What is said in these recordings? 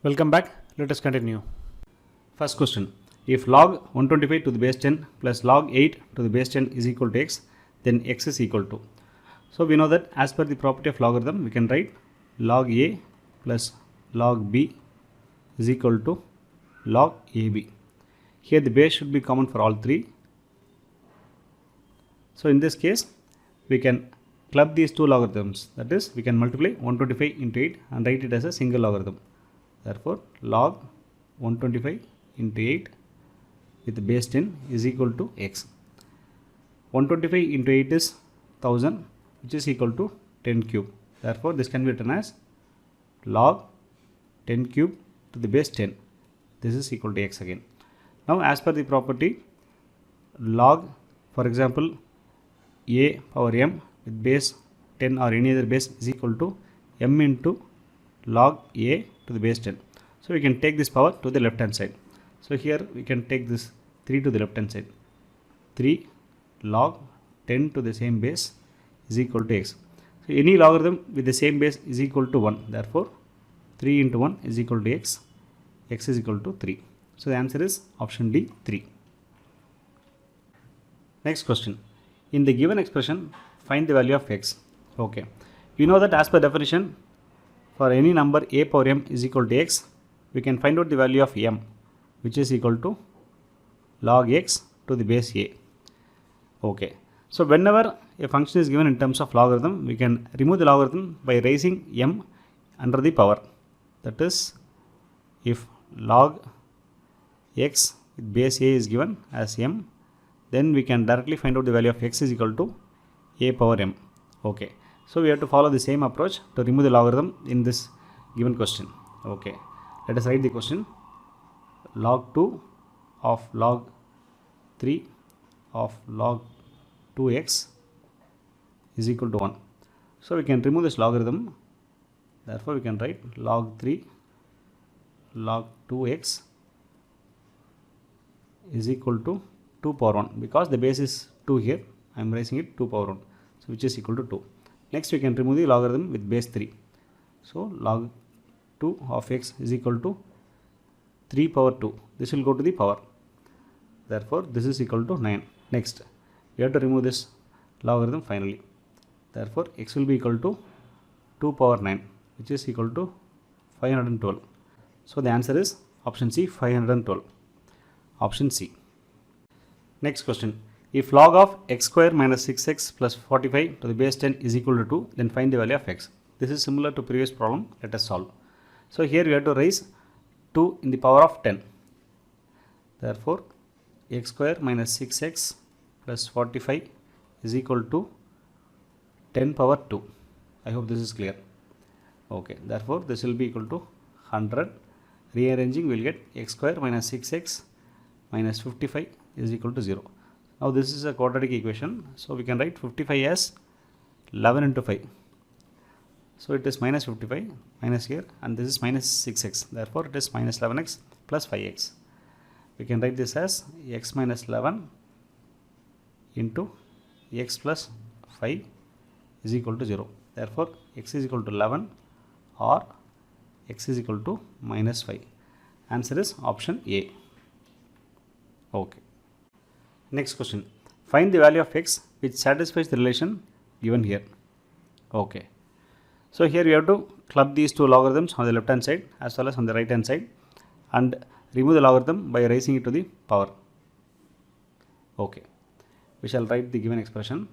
Welcome back. Let us continue. First question. If log 125 to the base 10 plus log 8 to the base 10 is equal to x, then x is equal to. So we know that as per the property of logarithm, we can write log a plus log b is equal to log ab. Here the base should be common for all three. So in this case, we can club these two logarithms. That is, we can multiply 125 into 8 and write it as a single logarithm. Therefore, log 125 into 8 with the base 10 is equal to x. 125 into 8 is 1000, which is equal to 10 cube. Therefore, this can be written as log 10 cube to the base 10. This is equal to x again. Now, as per the property, log, for example, a power m with base 10 or any other base is equal to m into log a to the base 10. So we can take this power to the left hand side. So here we can take this 3 to the left hand side. 3 log 10 to the same base is equal to x. So any logarithm with the same base is equal to 1. Therefore 3 into 1 is equal to x. X is equal to 3. So the answer is option D, 3. Next question. In the given expression, find the value of x. Okay. We know that as per definition, for any number a power m is equal to x, we can find out the value of m, which is equal to log x to the base a. Okay. So whenever a function is given in terms of logarithm, we can remove the logarithm by raising m under the power. That is, if log x with base a is given as m, then we can directly find out the value of x is equal to a power m. Okay. So we have to follow the same approach to remove the logarithm in this given question. Okay. Let us write the question. Log 2 of log 3 of log 2x is equal to 1. So we can remove this logarithm. Therefore we can write log 3 log 2x is equal to 2 power 1, because the base is 2 here. I am raising it 2 power 1. So which is equal to 2. Next we can remove the logarithm with base 3. So log 2 of x is equal to 3 power 2. This will go to the power. Therefore this is equal to 9. Next we have to remove this logarithm finally. Therefore x will be equal to 2 power 9, which is equal to 512. So the answer is option C, 512. Option C. Next question. If log of x square minus 6x plus 45 to the base 10 is equal to 2, then find the value of x. This is similar to previous problem. Let us solve. So here we have to raise 2 in the power of 10. Therefore, x square minus 6x plus 45 is equal to 10 power 2. I hope this is clear. Okay. Therefore, this will be equal to 100. Rearranging, we will get x square minus 6x minus 55 is equal to 0. Now this is a quadratic equation, so we can write 55 as 11 into 5. So it is minus 55 minus here, and this is minus 6x. Therefore it is minus 11x plus 5x. We can write this as x minus 11 into x plus 5 is equal to 0. Therefore x is equal to 11 or x is equal to minus 5. Answer is option A. Okay. Next question. Find the value of x which satisfies the relation given here. Okay. So here we have to club these two logarithms on the left hand side as well as on the right hand side and remove the logarithm by raising it to the power. Okay. We shall write the given expression.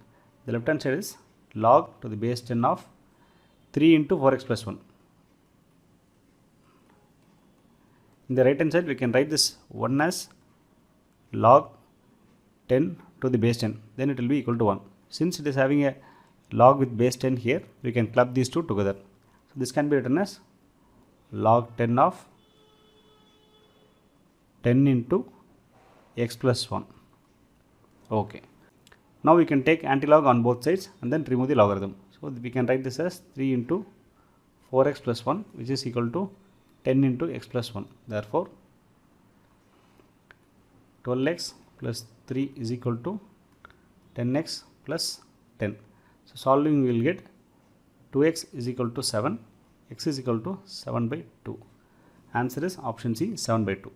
The left hand side is log to the base 10 of 3 into 4x plus 1. In the right hand side we can write this 1 as log 10 to the base 10, then it will be equal to 1. Since it is having a log with base 10 here, we can club these two together. So this can be written as log 10 of 10 into x plus 1. Okay. Now we can take antilog on both sides and then remove the logarithm. So we can write this as 3 into 4x plus 1, which is equal to 10 into x plus 1. Therefore 12x plus 3 is equal to 10x plus 10. So solving we will get 2x is equal to 7, x is equal to 7 by 2. Answer is option C, 7 by 2.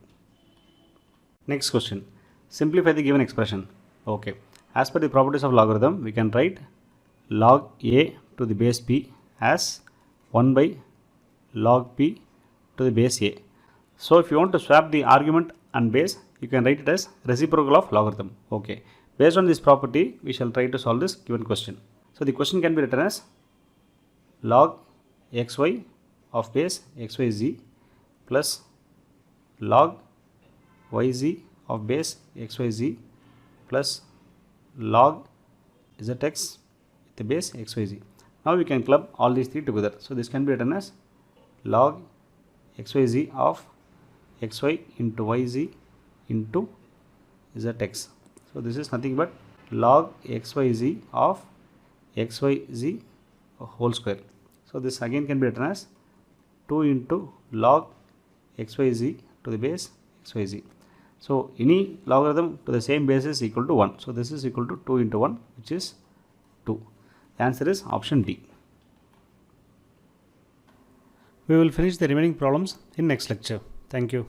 Next question. Simplify the given expression. Okay. As per the properties of logarithm, we can write log a to the base p as 1 by log p to the base a. So if you want to swap the argument and base, you can write it as reciprocal of logarithm. Okay. Based on this property, we shall try to solve this given question. So the question can be written as log xy of base xyz plus log yz of base xyz plus log zx with the base xyz. Now we can club all these three together. So this can be written as log xyz of xy into yz into zx. So this is nothing but log xyz of xyz whole square. So this again can be written as 2 into log xyz to the base xyz. So any logarithm to the same base is equal to 1. So this is equal to 2 into 1, which is 2. The answer is option D. We will finish the remaining problems in next lecture. Thank you.